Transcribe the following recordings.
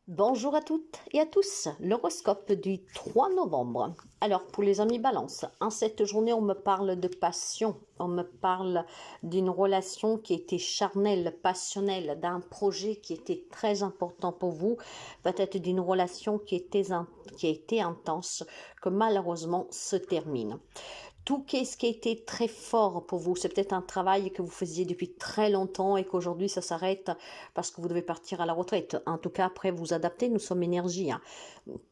Bonjour à toutes et à tous, l'horoscope du 3 novembre. Alors pour les amis Balance, en cette journée on me parle de passion, on me parle d'une relation qui était charnelle, passionnelle, d'un projet qui était très important pour vous, peut-être d'une relation qui a été intense, que malheureusement se termine. Tout ce qui a été très fort pour vous, c'est peut-être un travail que vous faisiez depuis très longtemps et qu'aujourd'hui ça s'arrête parce que vous devez partir à la retraite. En tout cas, après vous adapter, nous sommes énergie, hein.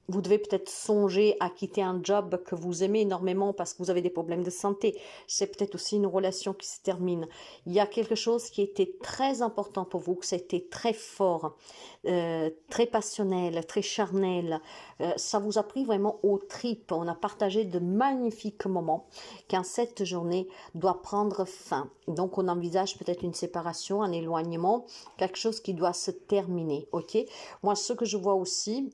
Vous devez peut-être songer à quitter un job que vous aimez énormément parce que vous avez des problèmes de santé. C'est peut-être aussi une relation qui se termine. Il y a quelque chose qui était très important pour vous, que ça a été très fort, très passionnel, très charnel. Ça vous a pris vraiment aux tripes. On a partagé de magnifiques moments qu'en cette journée doit prendre fin. Donc on envisage peut-être une séparation, un éloignement, quelque chose qui doit se terminer. Ok. Moi, ce que je vois aussi,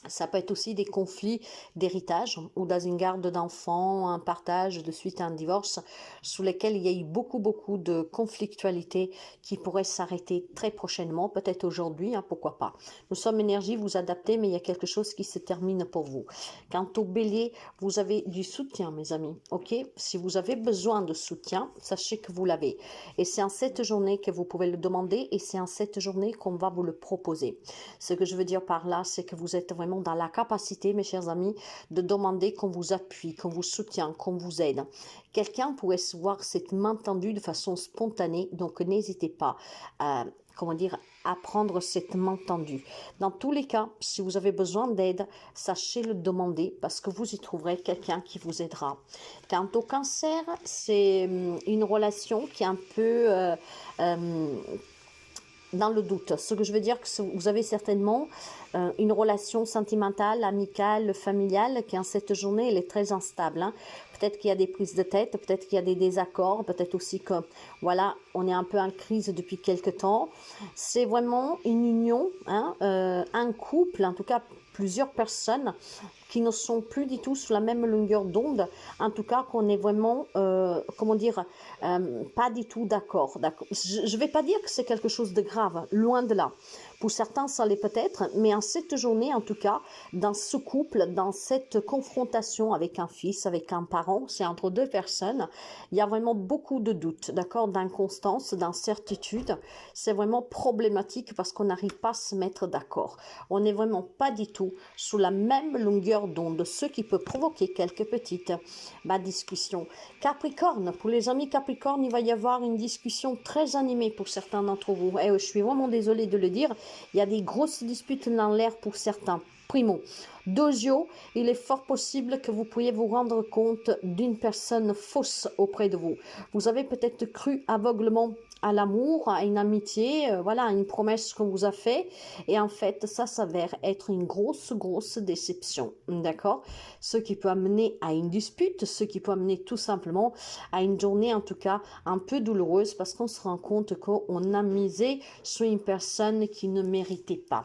ça peut être aussi des conflits d'héritage ou dans une garde d'enfants, un partage de suite à un divorce, sous lesquels il y a eu beaucoup de conflictualité qui pourraient s'arrêter très prochainement, peut-être aujourd'hui, hein, pourquoi pas. Nous sommes énergie, vous adaptez, mais il y a quelque chose qui se termine pour vous. Quant au bélier, vous avez du soutien, mes amis, ok? Si vous avez besoin de soutien, sachez que vous l'avez. Et c'est en cette journée que vous pouvez le demander et c'est en cette journée qu'on va vous le proposer. Ce que je veux dire par là, c'est que vous êtes vraiment dans la capacité, mes chers amis, de demander qu'on vous appuie, qu'on vous soutienne, qu'on vous aide. Quelqu'un pourrait se voir cette main tendue de façon spontanée, donc n'hésitez pas à, à prendre cette main tendue. Dans tous les cas, si vous avez besoin d'aide, sachez le demander parce que vous y trouverez quelqu'un qui vous aidera. Quant au cancer, c'est une relation qui est un peu dans le doute. Ce que je veux dire, que vous avez certainement une relation sentimentale, amicale, familiale qui en cette journée, elle est très instable, hein. Peut-être qu'il y a des prises de tête, peut-être qu'il y a des désaccords, peut-être aussi que, voilà, on est un peu en crise depuis quelque temps. C'est vraiment une union, hein, un couple, en tout cas plusieurs personnes qui ne sont plus du tout sur la même longueur d'onde, en tout cas qu'on est vraiment, pas du tout d'accord. Je ne vais pas dire que c'est quelque chose de grave, loin de là. Pour certains, ça l'est peut-être, mais en cette journée, en tout cas, dans ce couple, dans cette confrontation avec un fils, avec un parent, c'est entre deux personnes, il y a vraiment beaucoup de doutes, d'accord, d'inconstance, d'incertitude. C'est vraiment problématique parce qu'on n'arrive pas à se mettre d'accord. On n'est vraiment pas du tout sous la même longueur d'onde, ce qui peut provoquer quelques petites discussions. Capricorne, pour les amis Capricorne, il va y avoir une discussion très animée pour certains d'entre vous. Et je suis vraiment désolée de le dire, il y a des grosses disputes dans l'air pour certains. Primo. Deuxio, il est fort possible que vous puissiez vous rendre compte d'une personne fausse auprès de vous. Vous avez peut-être cru aveuglement à l'amour, à une amitié, voilà, à une promesse qu'on vous a fait, et en fait, ça s'avère être une grosse déception, d'accord? Ce qui peut amener à une dispute, ce qui peut amener tout simplement à une journée, en tout cas, un peu douloureuse, parce qu'on se rend compte qu'on a misé sur une personne qui ne méritait pas.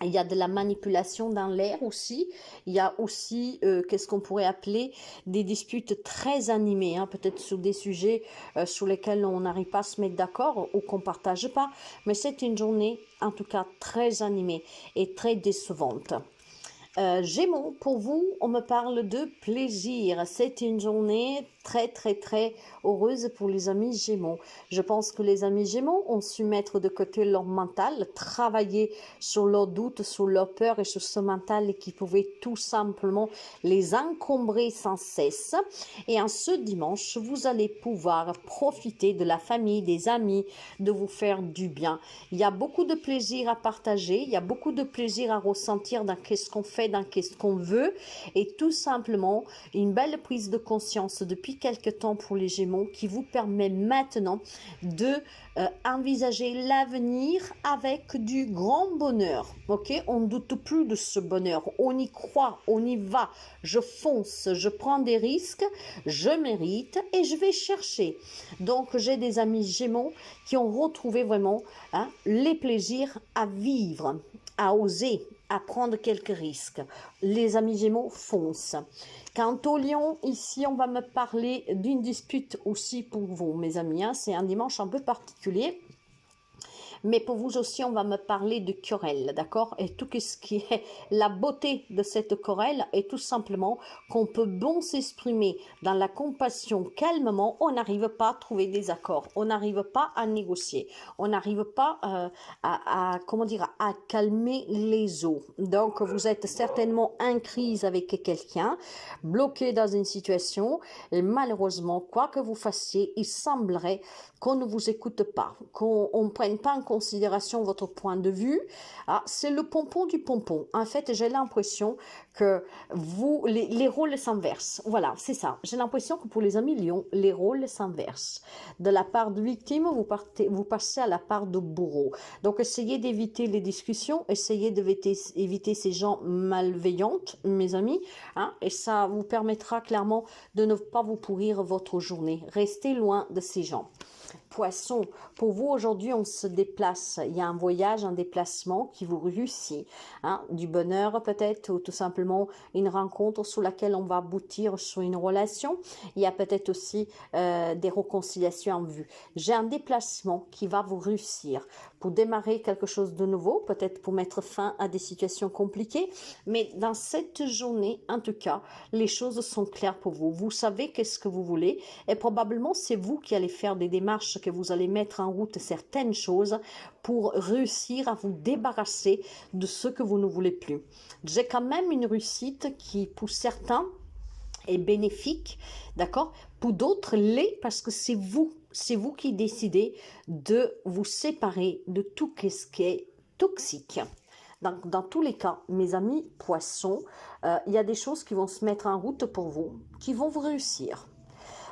Il y a de la manipulation dans l'air aussi. Il y a aussi, qu'est-ce qu'on pourrait appeler, des disputes très animées, hein, peut-être sur des sujets sur lesquels on n'arrive pas à se mettre d'accord ou qu'on ne partage pas. Mais c'est une journée, en tout cas, très animée et très décevante. Gémeaux, pour vous, on me parle de plaisir. C'est une journée très heureuse pour les amis Gémeaux. Je pense que les amis Gémeaux ont su mettre de côté leur mental, travailler sur leurs doutes, sur leurs peurs et sur ce mental qui pouvait tout simplement les encombrer sans cesse. Et en ce dimanche, vous allez pouvoir profiter de la famille, des amis, de vous faire du bien. Il y a beaucoup de plaisir à partager, il y a beaucoup de plaisir à ressentir dans qu'est-ce qu'on fait, dans qu'est-ce qu'on veut, et tout simplement une belle prise de conscience depuis quelque temps pour les Gémeaux qui vous permet maintenant de envisager l'avenir avec du grand bonheur. Ok, on ne doute plus de ce bonheur, on y croit, on y va, je fonce, je prends des risques, je mérite et je vais chercher. Donc j'ai des amis Gémeaux qui ont retrouvé vraiment, hein, les plaisirs à vivre, à oser, à prendre quelques risques. Les amis Gémeaux foncent. Quant au Lion, ici on va me parler d'une dispute aussi pour vous, mes amis, hein. C'est un dimanche un peu particulier. mais pour vous aussi, on va me parler de querelle, d'accord? Et tout ce qui est la beauté de cette querelle est tout simplement qu'on peut bon s'exprimer dans la compassion calmement, on n'arrive pas à trouver des accords, on n'arrive pas à négocier, on n'arrive pas comment dire, à calmer les eaux. Donc, vous êtes certainement en crise avec quelqu'un, bloqué dans une situation, et malheureusement, quoi que vous fassiez, il semblerait qu'on ne vous écoute pas, qu'on ne prenne pas en considération votre point de vue. Ah, c'est le pompon du pompon. En fait, j'ai l'impression que vous, les rôles s'inversent. Voilà, c'est ça. J'ai l'impression que pour les amis lions, les rôles s'inversent. De la part de victime, vous passez à la part de bourreau. Donc, essayez d'éviter les discussions, essayez d'éviter ces gens malveillantes, mes amis, hein, et ça vous permettra clairement de ne pas vous pourrir votre journée. Restez loin de ces gens. Poisson, pour vous aujourd'hui on se déplace, il y a un voyage, un déplacement qui vous réussit, hein, du bonheur peut-être, ou tout simplement une rencontre sur laquelle on va aboutir sur une relation. Il y a peut-être aussi des réconciliations en vue. J'ai un déplacement qui va vous réussir pour démarrer quelque chose de nouveau, peut-être pour mettre fin à des situations compliquées, mais dans cette journée, en tout cas, les choses sont claires pour vous. Vous savez qu'est-ce que vous voulez et probablement c'est vous qui allez faire des démarches, que vous allez mettre en route certaines choses pour réussir à vous débarrasser de ce que vous ne voulez plus. J'ai quand même une réussite qui, pour certains, est bénéfique, d'accord? Pour d'autres, l'est parce que c'est vous qui décidez de vous séparer de tout ce qui est toxique. Dans tous les cas, mes amis poissons, il y a des choses qui vont se mettre en route pour vous, qui vont vous réussir.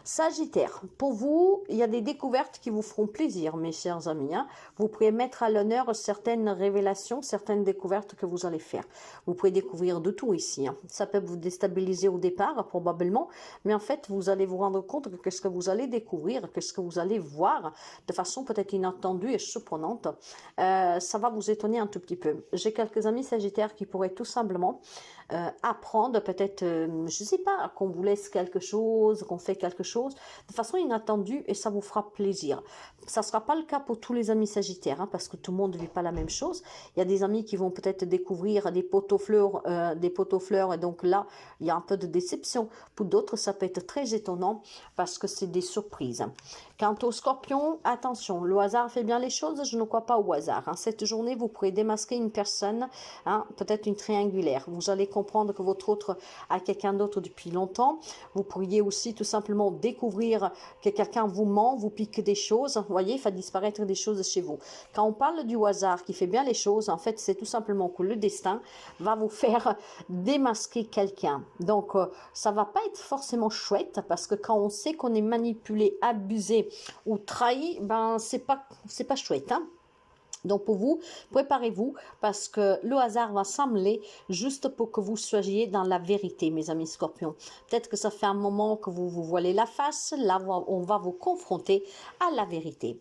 Sagittaire, pour vous, il y a des découvertes qui vous feront plaisir, mes chers amis. Hein. Vous pourrez mettre à l'honneur certaines révélations, certaines découvertes que vous allez faire. Vous pouvez découvrir de tout ici. Hein. Ça peut vous déstabiliser au départ, probablement, mais en fait, vous allez vous rendre compte que qu'est-ce que vous allez découvrir, qu'est-ce que vous allez voir de façon peut-être inattendue et surprenante. Ça va vous étonner un tout petit peu. J'ai quelques amis Sagittaires qui pourraient tout simplement apprendre peut-être, je ne sais pas, qu'on vous laisse quelque chose, qu'on fait quelque chose de façon inattendue et ça vous fera plaisir. Ça ne sera pas le cas pour tous les amis Sagittaires, hein, parce que tout le monde ne vit pas la même chose. Il y a des amis qui vont peut-être découvrir des pots-aux-fleurs, et donc là, il y a un peu de déception. Pour d'autres, ça peut être très étonnant parce que c'est des surprises. Quant aux Scorpions, attention, le hasard fait bien les choses, je ne crois pas au hasard. Hein. Cette journée, vous pourrez démasquer une personne, hein, peut-être une triangulaire. Vous allez comprendre que votre autre a quelqu'un d'autre depuis longtemps. Vous pourriez aussi tout simplement découvrir que quelqu'un vous ment, vous pique des choses. Vous voyez, il fait disparaître des choses chez vous. Quand on parle du hasard qui fait bien les choses, en fait, c'est tout simplement que le destin va vous faire démasquer quelqu'un. Donc, ça va pas être forcément chouette parce que quand on sait qu'on est manipulé, abusé ou trahi, ben c'est pas chouette, hein. Donc pour vous, préparez-vous parce que le hasard va s'emmeler juste pour que vous soyez dans la vérité, mes amis Scorpions. Peut-être que ça fait un moment que vous vous voilez la face, là on va vous confronter à la vérité.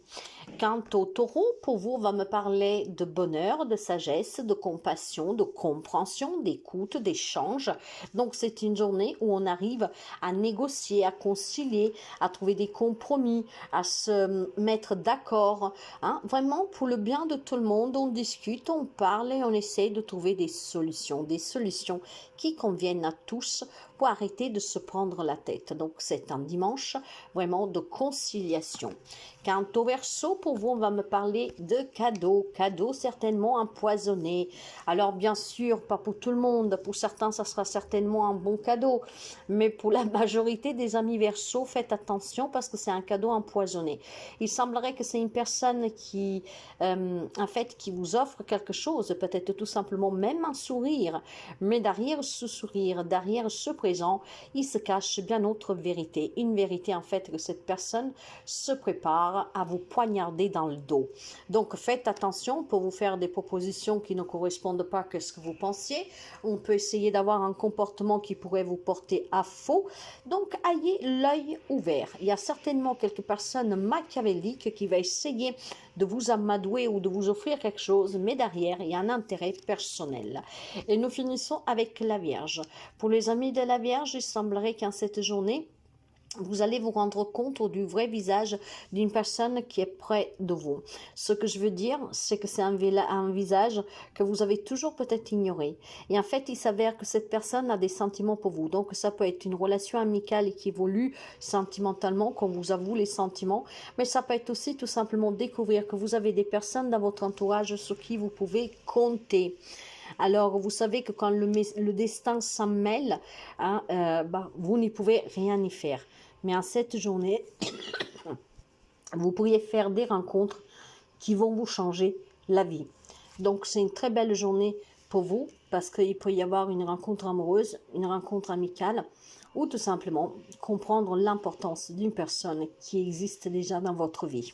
Quant au Taureau, pour vous, on va me parler de bonheur, de sagesse, de compassion, de compréhension, d'écoute, d'échange. Donc c'est une journée où on arrive à négocier, à concilier, à trouver des compromis, à se mettre d'accord, hein, vraiment pour le bien de tout le monde, on discute, on parle et on essaie de trouver des solutions qui conviennent à tous pour arrêter de se prendre la tête. Donc c'est un dimanche vraiment de conciliation. Quant au Verseau, pour vous, on va me parler de cadeaux certainement empoisonnés. Alors bien sûr, pas pour tout le monde, pour certains ça sera certainement un bon cadeau, mais pour la majorité des amis Verseau, faites attention parce que c'est un cadeau empoisonné. Il semblerait que c'est une personne qui en fait qui vous offre quelque chose, peut-être tout simplement même un sourire, mais derrière ce sourire, derrière ce présent, il se cache bien autre vérité, une vérité en fait que cette personne se prépare à vous poignarder dans le dos. Donc faites attention pour vous faire des propositions qui ne correspondent pas à ce que vous pensiez. On peut essayer d'avoir un comportement qui pourrait vous porter à faux. Donc ayez l'œil ouvert. Il y a certainement quelques personnes machiavéliques qui vont essayer de vous amadouer ou de vous offrir quelque chose, mais derrière, il y a un intérêt personnel. Et nous finissons avec la Vierge. Pour les amis de la Vierge, il semblerait qu'en cette journée, vous allez vous rendre compte du vrai visage d'une personne qui est près de vous. Ce que je veux dire, c'est que c'est un visage que vous avez toujours peut-être ignoré. Et en fait, il s'avère que cette personne a des sentiments pour vous. Donc, ça peut être une relation amicale qui évolue sentimentalement, qu'on vous avoue les sentiments. Mais ça peut être aussi tout simplement découvrir que vous avez des personnes dans votre entourage sur qui vous pouvez compter. Alors, vous savez que quand le destin s'en mêle, hein, vous n'y pouvez rien y faire. Mais en cette journée, vous pourriez faire des rencontres qui vont vous changer la vie. Donc, c'est une très belle journée pour vous parce qu'il peut y avoir une rencontre amoureuse, une rencontre amicale ou tout simplement comprendre l'importance d'une personne qui existe déjà dans votre vie.